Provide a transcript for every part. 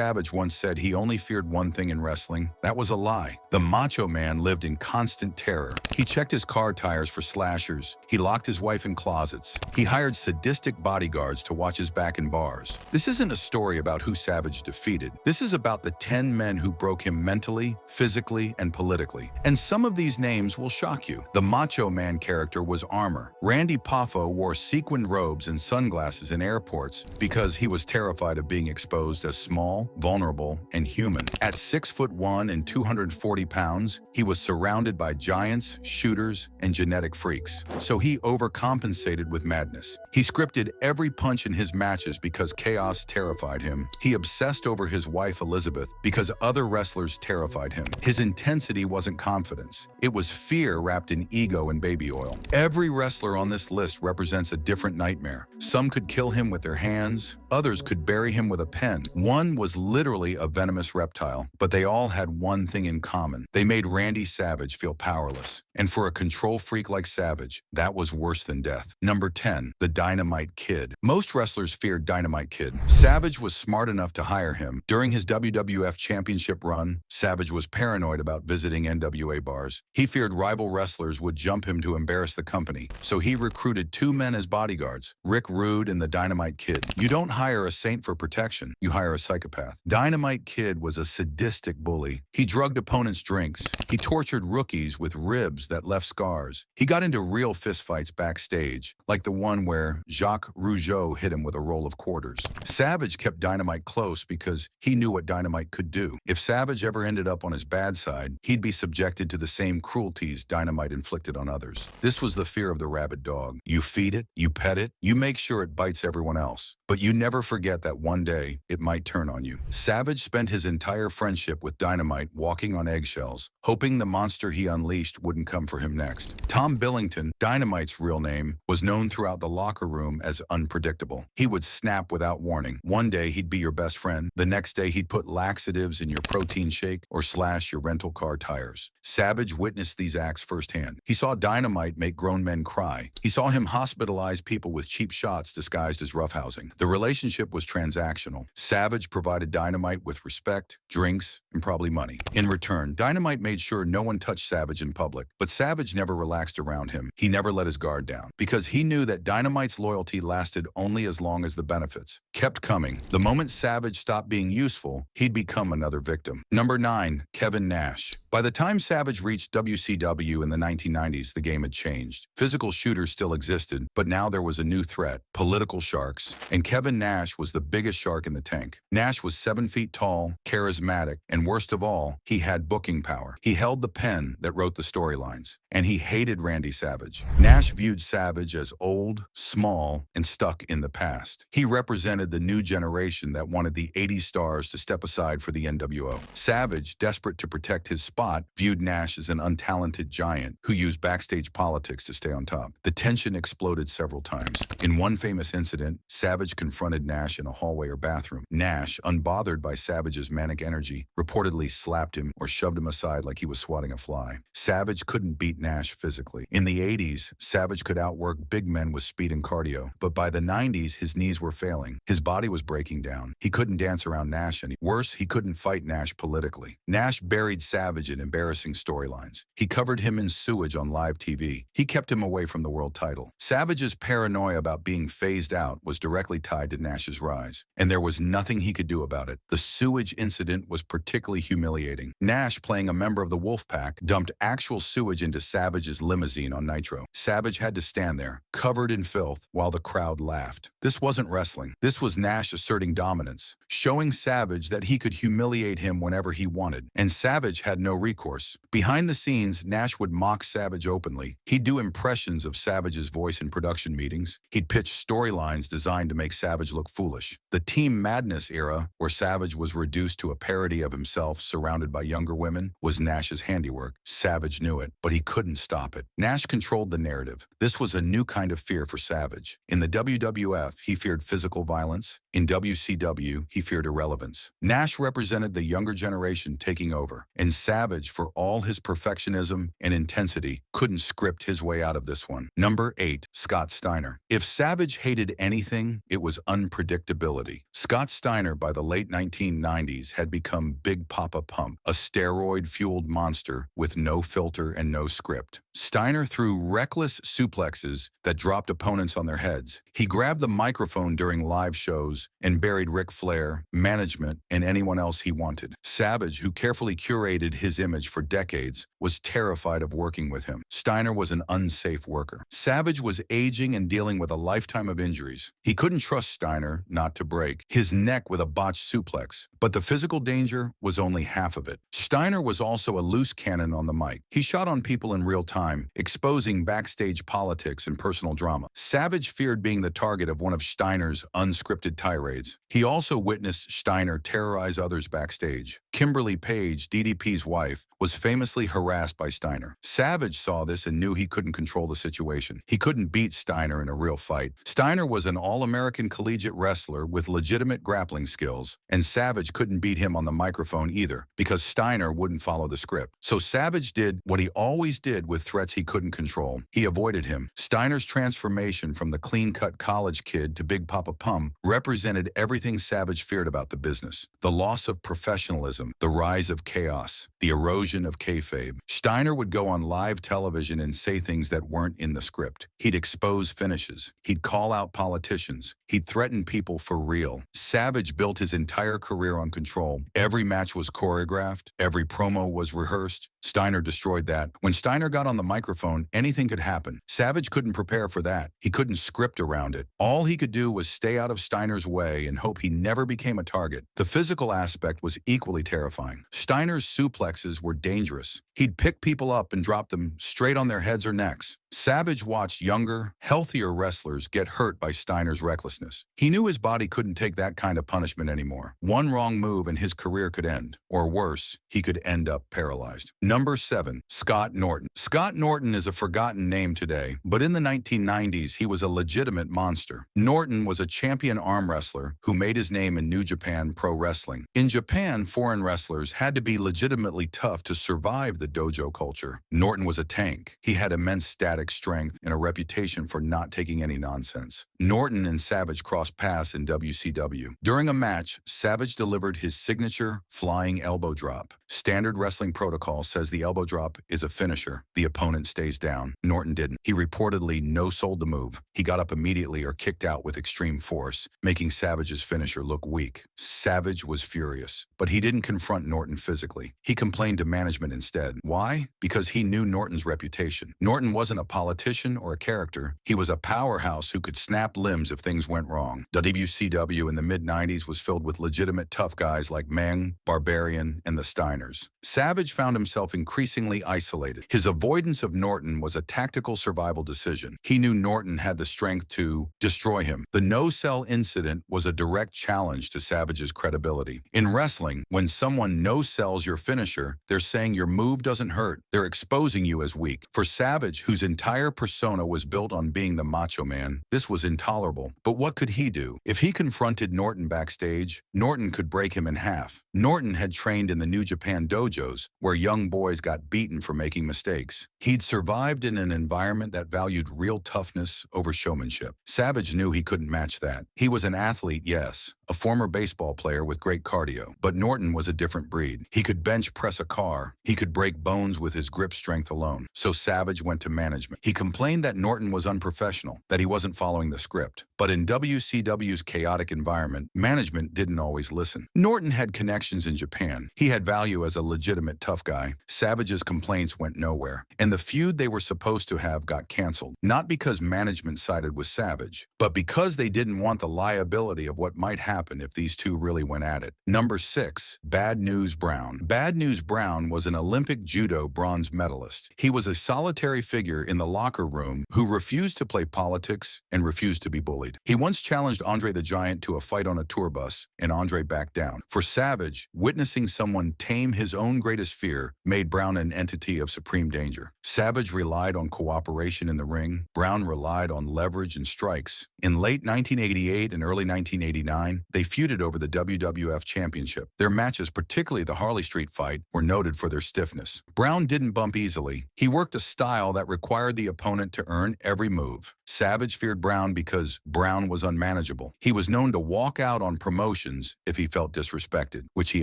Savage once said he only feared one thing in wrestling. That was a lie. The Macho Man lived in constant terror. He checked his car tires for slashers. He locked his wife in closets. He hired sadistic bodyguards to watch his back in bars. This isn't a story about who Savage defeated. This is about the 10 men who broke him mentally, physically, and politically. And some of these names will shock you. The Macho Man character was armor. Randy Poffo wore sequined robes and sunglasses in airports because he was terrified of being exposed as small, vulnerable, and human. At 6'1" and 240 pounds, he was surrounded by giants, shooters, and genetic freaks. So he overcompensated with madness. He scripted every punch in his matches because chaos terrified him. He obsessed over his wife Elizabeth because other wrestlers terrified him. His intensity wasn't confidence. It was fear wrapped in ego and baby oil. Every wrestler on this list represents a different nightmare. Some could kill him with their hands. Others could bury him with a pen. One was literally a venomous reptile, but they all had one thing in common. They made Randy Savage feel powerless. And for a control freak like Savage, that was worse than death. Number 10, the Dynamite Kid. Most wrestlers feared Dynamite Kid. Savage was smart enough to hire him. During his WWF Championship run, Savage was paranoid about visiting NWA bars. He feared rival wrestlers would jump him to embarrass the company, so he recruited 2 men as bodyguards, Rick Rude and the Dynamite Kid. You don't hire a saint for protection, you hire a psychopath. Dynamite Kid was a sadistic bully. He drugged opponents' drinks. He tortured rookies with ribs that left scars. He got into real fistfights backstage, like the one where Jacques Rougeau hit him with a roll of quarters. Savage kept Dynamite close because he knew what Dynamite could do. If Savage ever ended up on his bad side, he'd be subjected to the same cruelties Dynamite inflicted on others. This was the fear of the rabid dog. You feed it, you pet it, you make sure it bites everyone else. But you never forget that one day it might turn on you. Savage spent his entire friendship with Dynamite walking on eggshells, hoping the monster he unleashed wouldn't come for him next. Tom Billington, Dynamite's real name, was known throughout the locker room as unpredictable. He would snap without warning. One day he'd be your best friend. The next day he'd put laxatives in your protein shake or slash your rental car tires. Savage witnessed these acts firsthand. He saw Dynamite make grown men cry. He saw him hospitalize people with cheap shots disguised as roughhousing. The relationship was transactional. Savage provided Dynamite with respect, drinks, and probably money. In return, Dynamite made sure no one touched Savage in public. But Savage never relaxed around him. He never let his guard down. Because he knew that Dynamite's loyalty lasted only as long as the benefits kept coming. The moment Savage stopped being useful, he'd become another victim. Number 9, Kevin Nash. By the time Savage reached WCW in the 1990s, the game had changed. Physical shooters still existed, but now there was a new threat, political sharks. And Kevin Nash was the biggest shark in the tank. Nash was 7 feet tall, charismatic, and worst of all, he had booking power. He held the pen that wrote the storylines, and he hated Randy Savage. Nash viewed Savage as old, small, and stuck in the past. He represented the new generation that wanted the 80s stars to step aside for the NWO. Savage, desperate to protect his spot, viewed Nash as an untalented giant who used backstage politics to stay on top. The tension exploded several times. In one famous incident, Savage confronted Nash in a hallway or bathroom. Nash, unbothered by Savage's manic energy, reportedly slapped him or shoved him aside like he was swatting a fly. Savage couldn't beat Nash physically. In the 80s, Savage could outwork big men with speed and cardio, but by the 90s, his knees were failing. His body was breaking down. He couldn't dance around Nash anymore. Worse, he couldn't fight Nash politically. Nash buried Savage in embarrassing storylines. He covered him in sewage on live TV. He kept him away from the world title. Savage's paranoia about being phased out was directly tied to Nash's rise, and there was nothing he could do about it. The sewage incident was particularly humiliating. Nash, playing a member of the Wolfpack, dumped actual sewage into Savage's limousine on Nitro. Savage had to stand there, covered in filth, while the crowd laughed. This wasn't wrestling. This was Nash asserting dominance, showing Savage that he could humiliate him whenever he wanted, and Savage had no recourse. Behind the scenes, Nash would mock Savage openly. He'd do impressions of Savage's voice in production meetings. He'd pitch storylines designed to make Savage look foolish. The Team Madness era, where Savage was reduced to a parody of himself surrounded by younger women, was Nash's handiwork. Savage knew it, but he couldn't stop it. Nash controlled the narrative. This was a new kind of fear for Savage. In the WWF, he feared physical violence. In WCW, he feared irrelevance. Nash represented the younger generation taking over, and Savage Savage, for all his perfectionism and intensity, couldn't script his way out of this one. Number 8. Scott Steiner. If Savage hated anything, it was unpredictability. Scott Steiner, by the late 1990s, had become Big Papa Pump, a steroid-fueled monster with no filter and no script. Steiner threw reckless suplexes that dropped opponents on their heads. He grabbed the microphone during live shows and buried Ric Flair, management, and anyone else he wanted. Savage, who carefully curated his image for decades, was terrified of working with him. Steiner was an unsafe worker. Savage was aging and dealing with a lifetime of injuries. He couldn't trust Steiner not to break his neck with a botched suplex, but the physical danger was only half of it. Steiner was also a loose cannon on the mic. He shot on people in real time, exposing backstage politics and personal drama. Savage feared being the target of one of Steiner's unscripted tirades. He also witnessed Steiner terrorize others backstage. Kimberly Page, DDP's wife, was famously harassed by Steiner. Savage saw this and knew he couldn't control the situation. He couldn't beat Steiner in a real fight. Steiner was an all-American collegiate wrestler with legitimate grappling skills, and Savage couldn't beat him on the microphone either, because Steiner wouldn't follow the script. So Savage did what he always did with threats he couldn't control. He avoided him. Steiner's transformation from the clean-cut college kid to Big Papa Pump represented everything Savage feared about the business: the loss of professionalism, the rise of chaos, the erosion of kayfabe. Steiner would go on live television and say things that weren't in the script. He'd expose finishes. He'd call out politicians. He'd threaten people for real. Savage built his entire career on control. Every match was choreographed. Every promo was rehearsed. Steiner destroyed that. When Steiner got on the microphone, anything could happen. Savage couldn't prepare for that. He couldn't script around it. All he could do was stay out of Steiner's way and hope he never became a target. The physical aspect was equally terrifying. Steiner's suplexes were dangerous. He'd pick people up and drop them straight on their heads or necks. Savage watched younger, healthier wrestlers get hurt by Steiner's recklessness. He knew his body couldn't take that kind of punishment anymore. One wrong move and his career could end. Or worse, he could end up paralyzed. Number 7. Scott Norton. Scott Norton is a forgotten name today, but in the 1990s, he was a legitimate monster. Norton was a champion arm wrestler who made his name in New Japan Pro Wrestling. In Japan, foreign wrestlers had to be legitimately tough to survive the dojo culture. Norton was a tank. He had immense static strength and a reputation for not taking any nonsense. Norton and Savage crossed paths in WCW. During a match, Savage delivered his signature flying elbow drop. Standard wrestling protocol says the elbow drop is a finisher. The opponent stays down. Norton didn't. He reportedly no-sold the move. He got up immediately or kicked out with extreme force, making Savage's finisher look weak. Savage was furious, but he didn't confront Norton physically. He complained to management instead. Why? Because he knew Norton's reputation. Norton wasn't a politician or a character. He was a powerhouse who could snap limbs if things went wrong. WCW in the mid-90s was filled with legitimate tough guys like Meng, Barbarian, and the Steiners. Savage found himself increasingly isolated. His avoidance of Norton was a tactical survival decision. He knew Norton had the strength to destroy him. The no-sell incident was a direct challenge to Savage's credibility. In wrestling, when someone no-sells your finisher, they're saying your move doesn't hurt. They're exposing you as weak. For Savage, whose entire persona was built on being the Macho Man, this was intolerable. But what could he do? If he confronted Norton backstage, Norton could break him in half. Norton had trained in the New Japan dojos, where young boys got beaten for making mistakes. He'd survived in an environment that valued real toughness over showmanship. Savage knew he couldn't match that. He was an athlete, yes, a former baseball player with great cardio, but Norton was a different breed. He could bench press a car. He could break bones with his grip strength alone. So Savage went to management. He complained that Norton was unprofessional, that he wasn't following the script. But in WCW's chaotic environment, management didn't always listen. Norton had connections in Japan. He had value as a legitimate tough guy. Savage's complaints went nowhere, and the feud they were supposed to have got canceled. Not because management sided with Savage, but because they didn't want the liability of what might happen if these two really went at it. Number 6. Bad News Brown. Bad News Brown was an Olympic judo bronze medalist. He was a solitary figure in the locker room who refused to play politics and refused to be bullied. He once challenged Andre the Giant to a fight on a tour bus, and Andre backed down. For Savage, witnessing someone tame his own greatest fear made Brown an entity of supreme danger. Savage relied on cooperation in the ring. Brown relied on leverage and strikes. In late 1988 and early 1989, they feuded over the WWF Championship. Their matches, particularly the Harley Street fight, were noted for their stiffness. Brown didn't bump easily. He worked a style that required the opponent to earn every move. Savage feared Brown because Brown was unmanageable. He was known to walk out on promotions if he felt disrespected, which he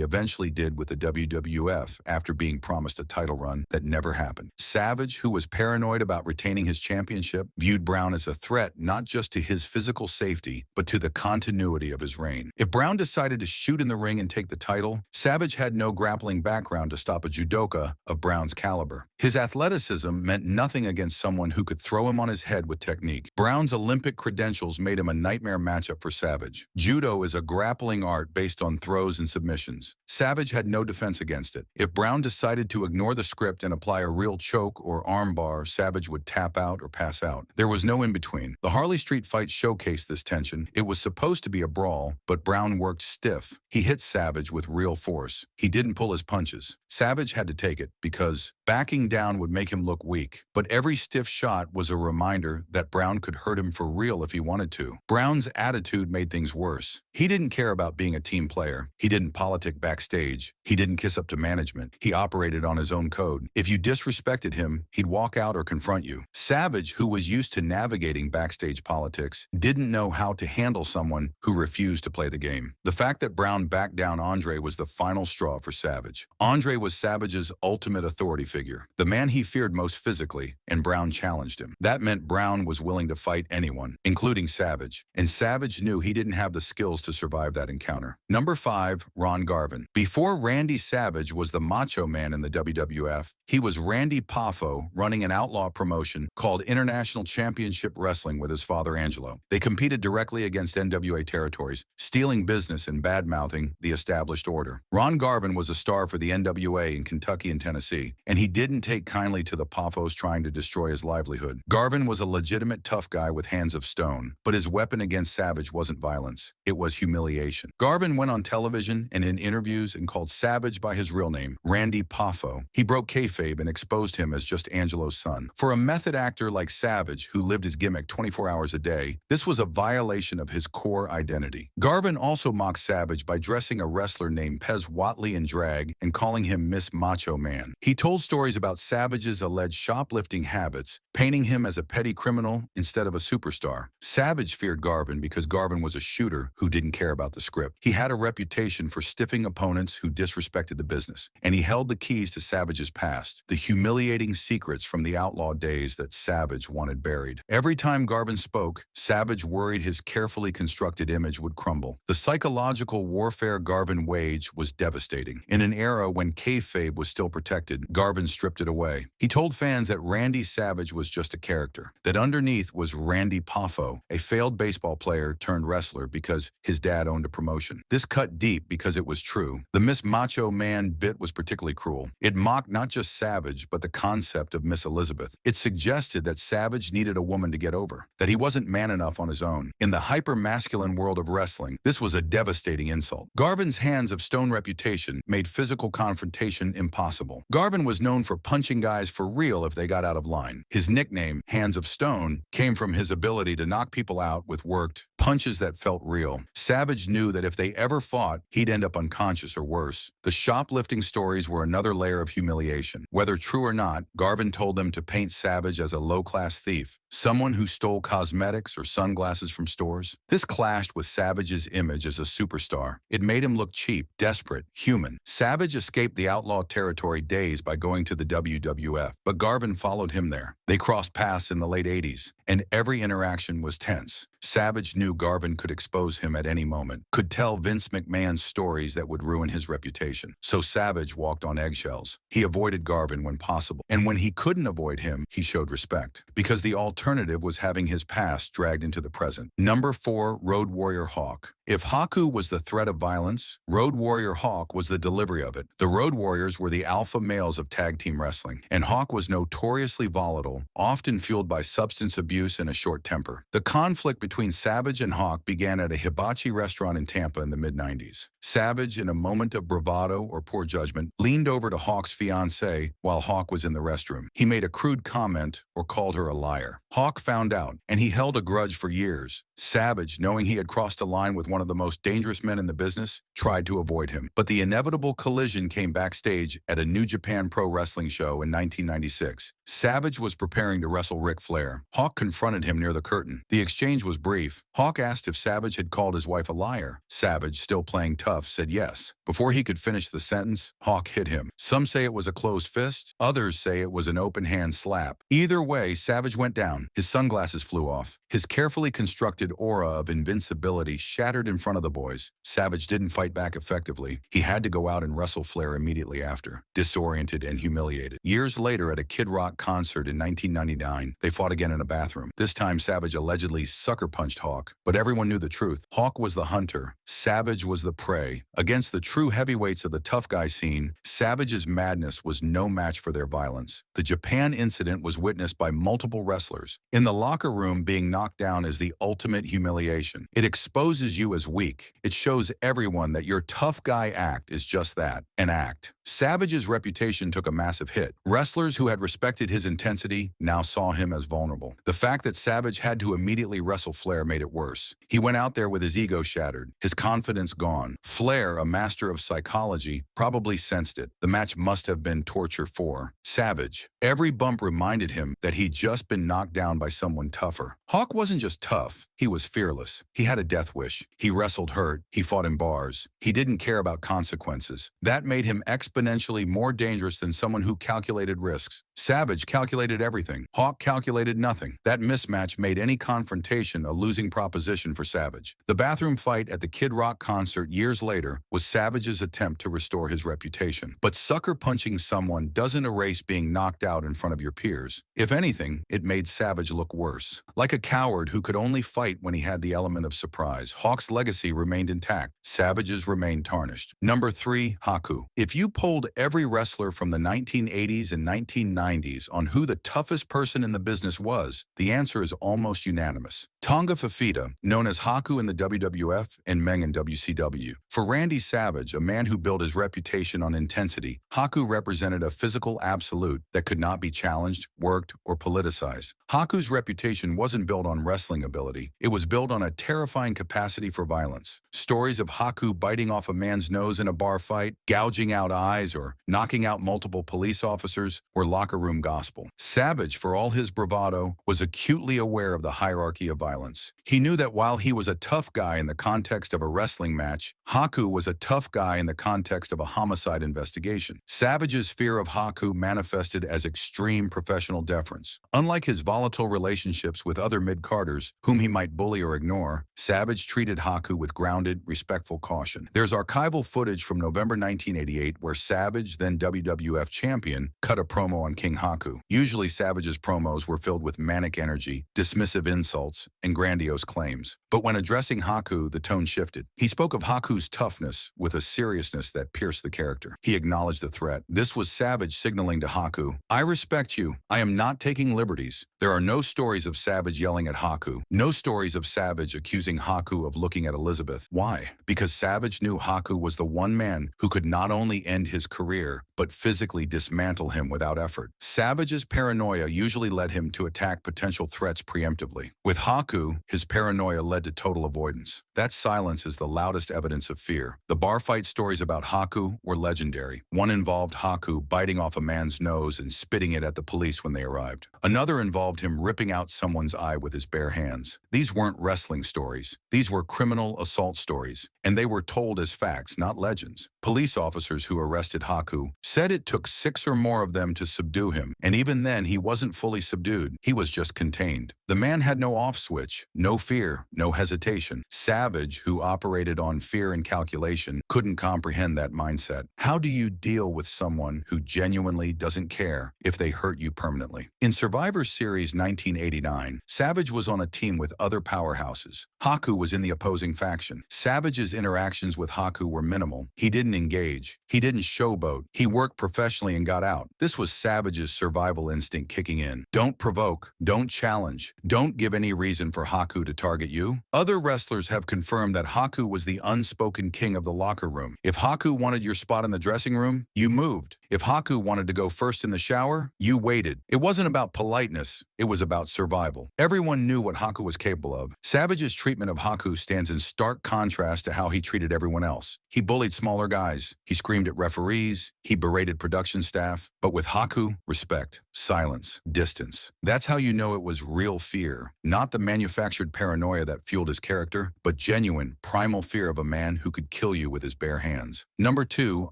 eventually did with the WWF after being promised a title run that never happened. Savage, who was paranoid about retaining his championship, viewed Brown as a threat not just to his physical safety, but to the continuity of his reign. If Brown decided to shoot in the ring and take the title, Savage had no grappling background to stop a judoka of Brown's caliber. His athleticism meant nothing against someone who could throw him on his head with technique. Brown's Olympic credentials made him a nightmare matchup for Savage. Judo is a grappling art based on throws and submissions. Savage had no defense against it. If Brown decided to ignore the script and apply a real choke or armbar, Savage would tap out or pass out. There was no in-between. The Harley Street fight showcased this tension. It was supposed to be a brawl, but Brown worked stiff. He hit Savage with real force. He didn't pull his punches. Savage had to take it because backing down would make him look weak. But every stiff shot was a reminder that Brown could hurt him for real if he wanted to. Brown's attitude made things worse. He didn't care about being a team player. He didn't politic backstage. He didn't kiss up to management. He operated on his own code. If you disrespected him, he'd walk out or confront you. Savage, who was used to navigating backstage politics, didn't know how to handle someone who refused to play the game. The fact that Brown backed down Andre was the final straw for Savage. Andre was Savage's ultimate authority figure, the man he feared most physically, and Brown challenged him. That meant Brown was willing to fight anyone, including Savage, and Savage knew he didn't have the skills to survive that encounter. Number 5, Ron Garvin. Before Randy Savage was the Macho Man in the WWF, he was Randy Poffo running an outlaw promotion called International Championship Wrestling with his father Angelo. They competed directly against NWA territories, stealing business and bad-mouthing the established order. Ron Garvin was a star for the NWA in Kentucky and Tennessee, and he didn't take kindly to the Poffos trying to destroy his livelihood. Garvin was a legitimate tough guy with hands of stone, but his weapon against Savage wasn't violence. It was humiliation. Garvin went on television and in interviews and called Savage by his real name, Randy Poffo. He broke kayfabe and exposed him as just Angelo's son. For a method actor like Savage, who lived his gimmick 24 hours a day, this was a violation of his core identity. Garvin also mocked Savage by dressing a wrestler named Pez Whatley in drag and calling him Miss Macho Man. He told stories about Savage's alleged shoplifting habits, painting him as a petty criminal instead of a superstar. Savage feared Garvin because Garvin was a shooter who didn't care about the script. He had a reputation for stiffing opponents who disrespected the business, and he held the keys to Savage's past, the humiliating secrets from the outlaw days that Savage wanted buried. Every time Garvin spoke, Savage worried his carefully constructed image would crumble. The psychological warfare Garvin waged was devastating. In an era when kayfabe was still protected, Garvin stripped it away. He told fans that Randy Savage was just a character, that underneath was Randy Poffo, a failed baseball player turned wrestler because his dad owned a promotion. This cut deep because it was true. The Miss Macho Man bit was particularly cruel. It mocked not just Savage, but the concept of Miss Elizabeth. It suggested that Savage needed a woman to get over, that he wasn't man enough on his own. In the hyper-masculine world of wrestling, this was a devastating insult. Garvin's hands of stone reputation made physical confrontation impossible. Garvin was known for punching guys for real if they got out of line. His nickname, Hands of Stone, came from his ability to knock people out with worked punches that felt real. Savage knew that if they ever fought, he'd end up unconscious or worse. The shoplifting stories were another layer of humiliation. Whether true or not, Garvin told them to paint Savage as a low-class thief, someone who stole cosmetics or sunglasses from stores. This clashed with Savage's image as a superstar. It made him look cheap, desperate, human. Savage escaped the outlaw territory days by going to the WWF, but Garvin followed him there. They crossed paths in the late 80s, and every interaction was tense. Savage knew Garvin could expose him at any moment, could tell Vince McMahon stories that would ruin his reputation. So Savage walked on eggshells. He avoided Garvin when possible, and when he couldn't avoid him, he showed respect, because the alternative was having his past dragged into the present. Number 4, Road Warrior Hawk. If Haku was the threat of violence, Road Warrior Hawk was the delivery of it. The Road Warriors were the alpha males of tag team wrestling, and Hawk was notoriously volatile, often fueled by substance abuse and a short temper. The conflict between Savage and Hawk began at a hibachi restaurant in Tampa in the mid-90s. Savage, in a moment of bravado or poor judgment, leaned over to Hawk's fiancée while Hawk was in the restroom. He made a crude comment or called her a liar. Hawk found out, and he held a grudge for years. Savage, knowing he had crossed a line with one of the most dangerous men in the business, tried to avoid him. But the inevitable collision came backstage at a New Japan Pro Wrestling show in 1996. Savage was preparing to wrestle Ric Flair. Hawk confronted him near the curtain. The exchange was brief. Hawk asked if Savage had called his wife a liar. Savage, still playing tough, said yes. Before he could finish the sentence, Hawk hit him. Some say it was a closed fist. Others say it was an open hand slap. Either way, Savage went down. His sunglasses flew off. His carefully constructed aura of invincibility shattered in front of the boys. Savage didn't fight back effectively. He had to go out and wrestle Flair immediately after, disoriented and humiliated. Years later, at a Kid Rock concert in 1999, they fought again in a bathroom. This time, Savage allegedly sucker-punched Hawk. But everyone knew the truth. Hawk was the hunter. Savage was the prey. Against the true heavyweights of the tough guy scene, Savage's madness was no match for their violence. The Japan incident was witnessed by multiple wrestlers. In the locker room, being knocked down is the ultimate humiliation. It exposes you as weak. It shows everyone that your tough guy act is just that, an act. Savage's reputation took a massive hit. Wrestlers who had respected his intensity now saw him as vulnerable. The fact that Savage had to immediately wrestle Flair made it worse. He went out there with his ego shattered, his confidence gone. Flair, a master of psychology, probably sensed it. The match must have been torture for Savage. Every bump reminded him that he'd just been knocked down by someone tougher. Hawk wasn't just tough, he was fearless. He had a death wish. He wrestled hurt. He fought in bars. He didn't care about consequences. That made him exponentially more dangerous than someone who calculated risks. Savage calculated everything. Hawk calculated nothing. That mismatch made any confrontation a losing proposition for Savage. The bathroom fight at the Kid Rock concert years later was Savage's attempt to restore his reputation. But sucker punching someone doesn't erase being knocked out in front of your peers. If anything, it made Savage look worse. Like a coward who could only fight when he had the element of surprise, Hawk's legacy remained intact. Savage's remained tarnished. Number 3, Haku. If you polled every wrestler from the 1980s and 1990s on who the toughest person in the business was, the answer is almost unanimous. Tonga Fafita, known as Haku in the WWF and Meng in WCW. For Randy Savage, a man who built his reputation on intensity, Haku represented a physical absolute that could not be challenged, worked, or politicized. Haku's reputation wasn't built on wrestling ability. It was built on a terrifying capacity for violence. Stories of Haku biting off a man's nose in a bar fight, gouging out eyes, or knocking out multiple police officers were locker room gospel. Savage, for all his bravado, was acutely aware of the hierarchy of violence. He knew that while he was a tough guy in the context of a wrestling match, Haku was a tough guy in the context of a homicide investigation. Savage's fear of Haku manifested as extreme professional deference. Unlike his volatile relationships with other mid-carders, whom he might bully or ignore, Savage treated Haku with grounded, respectful caution. There's archival footage from November 1988 where Savage, then WWF champion, cut a promo on King Haku. Usually Savage's promos were filled with manic energy, dismissive insults, and grandiose claims. But when addressing Haku, the tone shifted. He spoke of Haku's toughness with a seriousness that pierced the character. He acknowledged the threat. This was Savage signaling to Haku, "I respect you. I am not taking liberties." There are no stories of Savage yelling at Haku. No stories of Savage accusing Haku of looking at Elizabeth. Why? Because Savage knew Haku was the one man who could not only end his career, but physically dismantle him without effort. Savage's paranoia usually led him to attack potential threats preemptively. With Haku, his paranoia led to total avoidance. That silence is the loudest evidence of fear. The bar fight stories about Haku were legendary. One involved Haku biting off a man's nose and spitting it at the police when they arrived. Another involved him ripping out someone's eye with his bare hands. These weren't wrestling stories. These were criminal assault stories, and they were told as facts, not legends. Police officers who arrested Haku said it took 6 or more of them to subdue him, and even then he wasn't fully subdued. He was just contained. The man had no off switch, no fear, no hesitation. Savage, who operated on fear and calculation, couldn't comprehend that mindset. How do you deal with someone who genuinely doesn't care if they hurt you permanently? In Survivor Series 1989, Savage was on a team with other powerhouses. Haku was in the opposing faction. Savage's interactions with Haku were minimal. He didn't engage. He didn't showboat. He worked professionally and got out. This was Savage's survival instinct kicking in. Don't provoke, don't challenge, don't give any reason for Haku to target you. Other wrestlers have confirmed that Haku was the unspoken king of the locker room. If Haku wanted your spot in the dressing room, you moved. If Haku wanted to go first in the shower, you waited. It wasn't about politeness, it was about survival. Everyone knew what Haku was capable of. Savage's treatment of Haku stands in stark contrast to how he treated everyone else. He bullied smaller guys, he screamed at referees, he berated production staff. But with Haku, respect, silence, distance. That's how you know it was real fear. Not the manufactured paranoia that fueled his character, but genuine, primal fear of a man who could kill you with his bare hands. Number 2,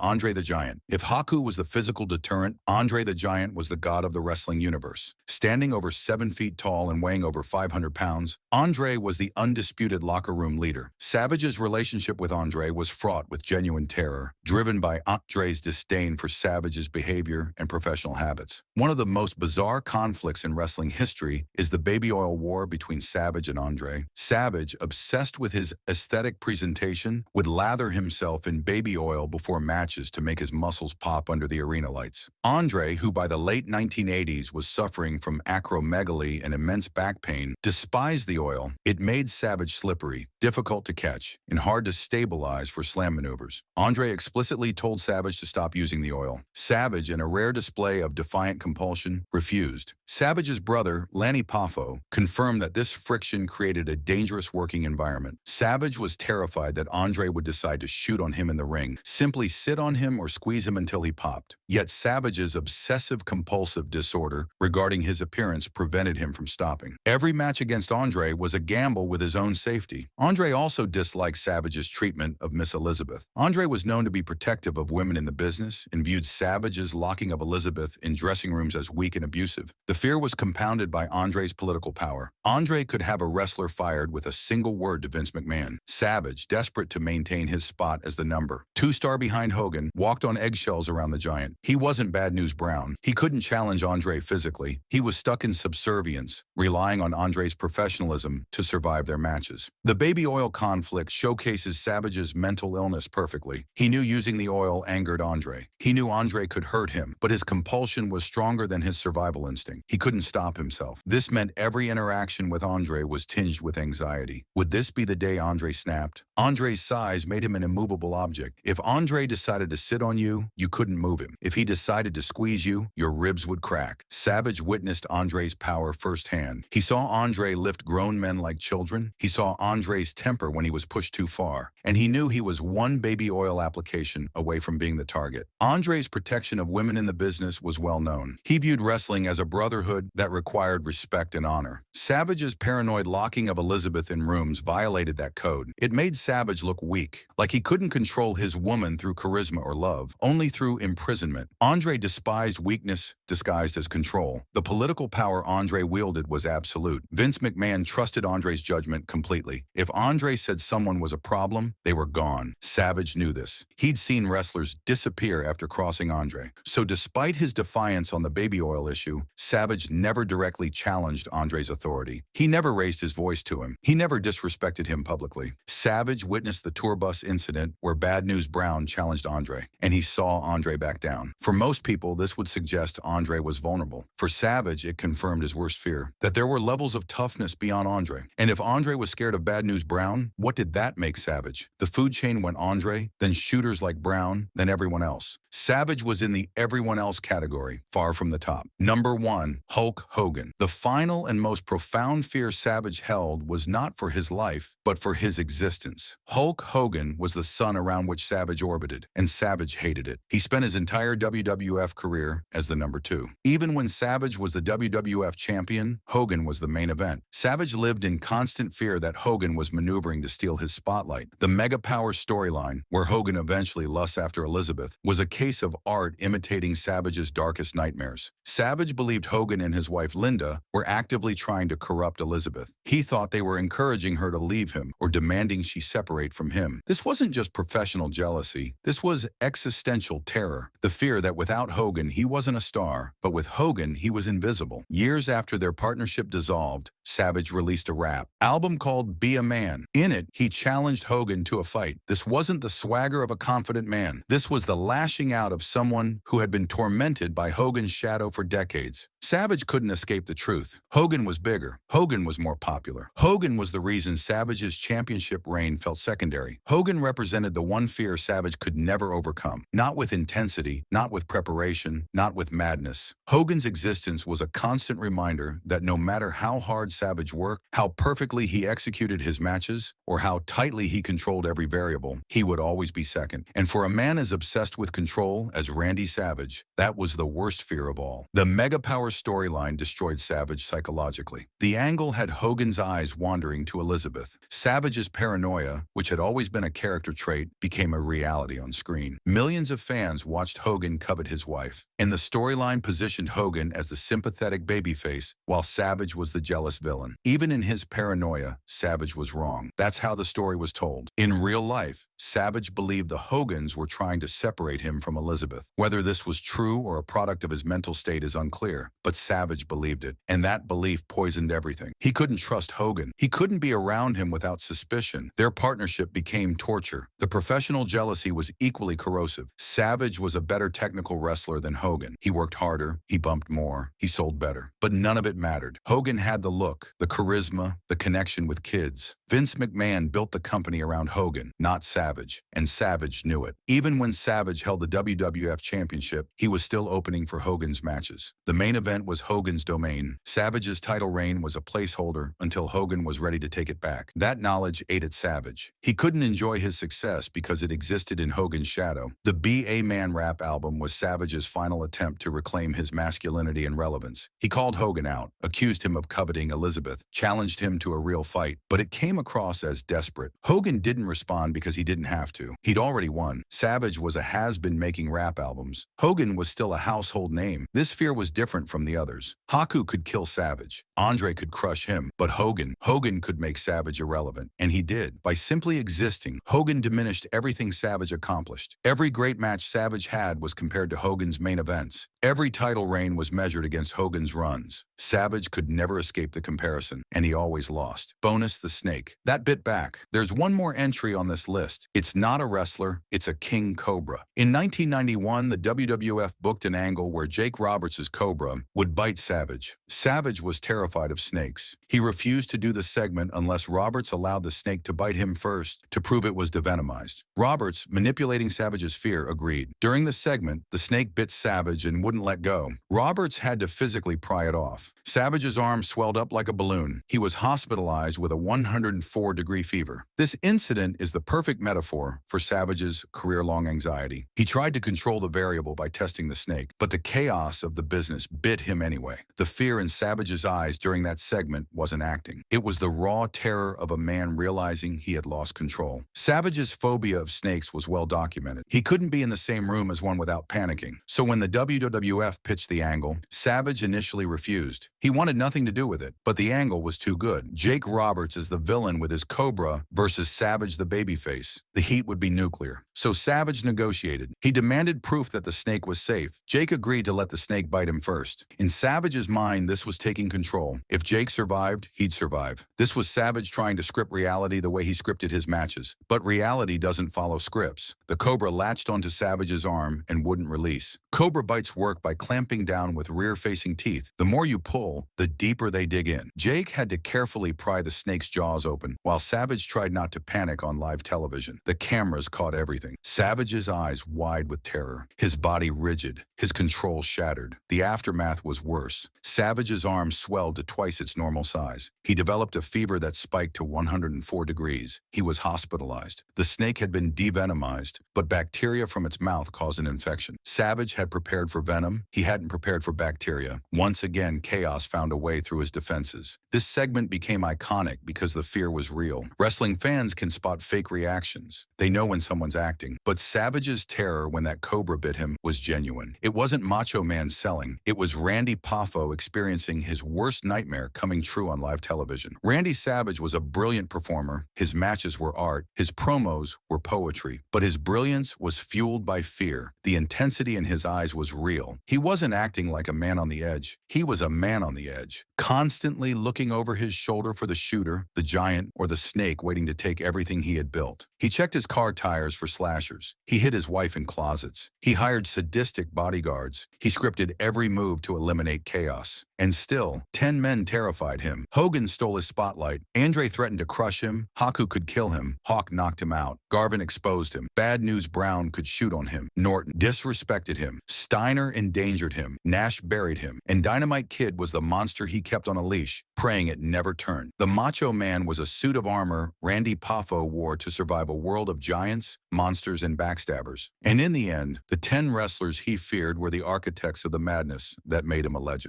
Andre the Giant. If Haku was the physical deterrent, Andre the Giant was the god of the wrestling universe. Standing over 7 feet tall and weighing over 500 pounds, Andre was the undisputed locker room leader. Savage's relationship with Andre was fraught with genuine terror, driven by Andre's disdain for Savage's behavior and professional habits. One of the most bizarre conflicts in wrestling history is the baby oil war between Savage and Andre. Savage, obsessed with his aesthetic presentation, would lather himself in baby oil before matches to make his muscles pop under the arena lights. Andre, who by the late 1980s was suffering from acromegaly and immense back pain, despised the oil. It made Savage slippery, difficult to catch, and hard to stabilize for slam maneuvers. Andre explicitly told Savage to stop using the oil. Savage, in a rare display of defiant compulsion, refused. Savage's brother, Lanny Poffo, confirmed that this friction created a dangerous working environment. Savage was terrified that Andre would decide to shoot on him in the ring, simply sit on him or squeeze him until he popped. Yet Savage's obsessive-compulsive disorder regarding his appearance prevented him from stopping. Every match against Andre was a gamble with his own safety. Andre also disliked Savage's treatment of Miss Elizabeth. Andre was known to be protective of women in the business and viewed Savage's locking of Elizabeth in dressing rooms as weak and abusive. The fear was compounded by Andre's political power. Andre could have a wrestler fired with a single word to Vince McMahon. Savage, desperate to maintain his spot as the number 2 star behind Hogan, walked on eggshells around the Giant. He wasn't Bad News Brown. He couldn't challenge Andre physically. He was stuck in subservience, relying on Andre's professionalism to survive their matches. The baby oil conflict showcases Savage's mental illness perfectly. He knew using the oil angered Andre. He knew Andre could hurt him, but his compulsion was stronger than his survival instinct. He couldn't stop himself. This meant every interaction with Andre was tinged with anxiety. Would this be the day Andre snapped? Andre's size made him an immovable object. If Andre decided to sit on you, you couldn't move him. If he decided to squeeze you, your ribs would crack. Savage witnessed Andre's power firsthand. He saw Andre lift grown men like children. He saw Andre's temper when he was pushed too far. And he knew he was one baby oil application away from being the target. Andre's protection of women in the business was well known. He viewed wrestling as a brotherhood that required respect and honor. Savage's paranoid locking of Elizabeth in rooms violated that code. It made Savage look weak, like he couldn't control his woman through charisma or love, only through imprisonment. Andre despised weakness disguised as control. The political power Andre wielded was absolute. Vince McMahon trusted Andre's judgment completely. If Andre said someone was a problem, they were gone. Savage knew this. He'd seen wrestlers disappear after crossing Andre. So despite his defiance on the baby oil issue, Savage never directly challenged Andre's authority. He never raised his voice to him. He never disrespected him publicly. Savage witnessed the tour bus incident where Bad News Brown challenged Andre, and he saw Andre back down. For most people, this would suggest Andre was vulnerable. For Savage, it confirmed his worst fear, that there were levels of toughness beyond Andre. And if Andre was scared of Bad News Brown, what did that make Savage? The food chain went Andre, then shooters like Brown, then everyone else. Savage was in the everyone else category, far from the top. Number 1, Hulk Hogan. The final and most profound fear Savage held was not for his life, but for his existence. Hulk Hogan was the sun around which Savage orbited, and Savage hated it. He spent his entire WWF career as the number 2. Even when Savage was the WWF champion, Hogan was the main event. Savage lived in constant fear that Hogan was maneuvering to steal his spotlight. The Mega Power storyline, where Hogan eventually lusts after Elizabeth, was a case of art imitating Savage's darkest nightmares. Savage believed Hogan and his wife Linda were actively trying to corrupt Elizabeth. He thought they were encouraging her to leave him or demanding she separate from him. This wasn't just professional jealousy. This was existential terror. The fear that without Hogan, he wasn't a star, but with Hogan, he was invisible. Years after their partnership dissolved, Savage released a rap album called Be a Man. In it, he challenged Hogan to a fight. This wasn't the swagger of a confident man. This was the lashing out of someone who had been tormented by Hogan's shadow for decades. Savage couldn't escape the truth. Hogan was bigger. Hogan was more popular. Hogan was the reason Savage's championship reign felt secondary. Hogan represented the one fear Savage could never overcome. Not with intensity, not with preparation, not with madness. Hogan's existence was a constant reminder that no matter how hard Savage worked, how perfectly he executed his matches, or how tightly he controlled every variable, he would always be second. And for a man as obsessed with control as Randy Savage, that was the worst fear of all. The Mega Power storyline destroyed Savage psychologically. The angle had Hogan's eyes wandering to Elizabeth. Savage's paranoia, which had always been a character trait, became a reality on screen. Millions of fans watched Hogan covet his wife, and the storyline positioned Hogan as the sympathetic babyface, while Savage was the jealous villain. Even in his paranoia, Savage was wrong. That's how the story was told. In real life, Savage believed the Hogans were trying to separate him from Elizabeth. Whether this was true or a product of his mental state is unclear, but Savage believed it, and that belief poisoned everything. He couldn't trust Hogan. He couldn't be around him without suspicion. Their partnership became torture. The professional jealousy was equally corrosive. Savage was a better technical wrestler than Hogan. He worked harder, he bumped more, he sold better. But none of it mattered. Hogan had the look, the charisma, the connection with kids. Vince McMahon built the company around Hogan, not Savage, and Savage knew it. Even when Savage held the WWF Championship, he was still opening for Hogan's matches. The main event was Hogan's domain. Savage's title reign was a placeholder until Hogan was ready to take it back. That knowledge ate at Savage. He couldn't enjoy his success because it existed in Hogan's shadow. The Be a Man rap album was Savage's final attempt to reclaim his masculinity and relevance. He called Hogan out, accused him of coveting Elizabeth, challenged him to a real fight, but it came across as desperate. Hogan didn't respond because he didn't have to. He'd already won. Savage was a has-been making rap albums. Hogan was still a household name. This fear was different from the others. Haku could kill Savage. Andre could crush him. But Hogan could make Savage irrelevant. And he did. By simply existing, Hogan diminished everything Savage accomplished. Every great match Savage had was compared to Hogan's main events. Every title reign was measured against Hogan's runs. Savage could never escape the comparison, and he always lost. Bonus the snake. That bit back. There's one more entry on this list. It's not a wrestler, it's a king cobra. In 1991, the WWF booked an angle where Jake Roberts' cobra would bite Savage. Savage was terrified of snakes. He refused to do the segment unless Roberts allowed the snake to bite him first to prove it was devenomized. Roberts, manipulating Savage's fear, agreed. During the segment, the snake bit Savage and wouldn't let go. Roberts had to physically pry it off. Savage's arm swelled up like a balloon. He was hospitalized with a 104-degree fever. This incident is the perfect metaphor for Savage's career-long anxiety. He tried to control the variable by testing the snake, but the chaos of the business bit him anyway. The fear in Savage's eyes during that segment wasn't acting. It was the raw terror of a man realizing he had lost control. Savage's phobia of snakes was well documented. He couldn't be in the same room as one without panicking. So when the WWF pitched the angle, Savage initially refused. He wanted nothing to do with it, but the angle was too good. Jake Roberts is the villain with his cobra versus Savage the babyface. The heat would be nuclear. So Savage negotiated. He demanded proof that the snake was safe. Jake agreed to let the snake bite him first. In Savage's mind, this was taking control. If Jake survived, he'd survive. This was Savage trying to script reality the way he scripted his matches. But reality doesn't follow scripts. The cobra latched onto Savage's arm and wouldn't release. Cobra bites work by clamping down with rear-facing teeth. The more you pull, the deeper they dig in. Jake had to carefully pry the snake's jaws open, while Savage tried not to panic on live television. The cameras caught everything. Savage's eyes wide with terror, his body rigid, his control shattered. The aftermath was worse. Savage's arm swelled to twice its normal size. He developed a fever that spiked to 104 degrees. He was hospitalized. The snake had been devenomized, but bacteria from its mouth caused an infection. Savage had prepared for venom. He hadn't prepared for bacteria. Once again, chaos found a way through his defenses. This segment became iconic because the fear was real. Wrestling fans can spot fake reactions. They know when someone's acting. acting. But Savage's terror when that cobra bit him was genuine. It wasn't Macho Man selling. It was Randy Poffo experiencing his worst nightmare coming true on live television. Randy Savage was a brilliant performer. His matches were art. His promos were poetry. But his brilliance was fueled by fear. The intensity in his eyes was real. He wasn't acting like a man on the edge. He was a man on the edge, constantly looking over his shoulder for the shooter, the giant, or the snake waiting to take everything he had built. He checked his car tires for slashers. He hid his wife in closets. He hired sadistic bodyguards. He scripted every move to eliminate chaos. And still, 10 men terrified him. Hogan stole his spotlight. Andre threatened to crush him. Haku could kill him. Hawk knocked him out. Garvin exposed him. Bad News Brown could shoot on him. Norton disrespected him. Steiner endangered him. Nash buried him. And Dynamite Kid was the monster he kept on a leash, praying it never turned. The Macho Man was a suit of armor Randy Poffo wore to survive a world of giants, monsters, and backstabbers. And in the end, the 10 wrestlers he feared were the architects of the madness that made him a legend.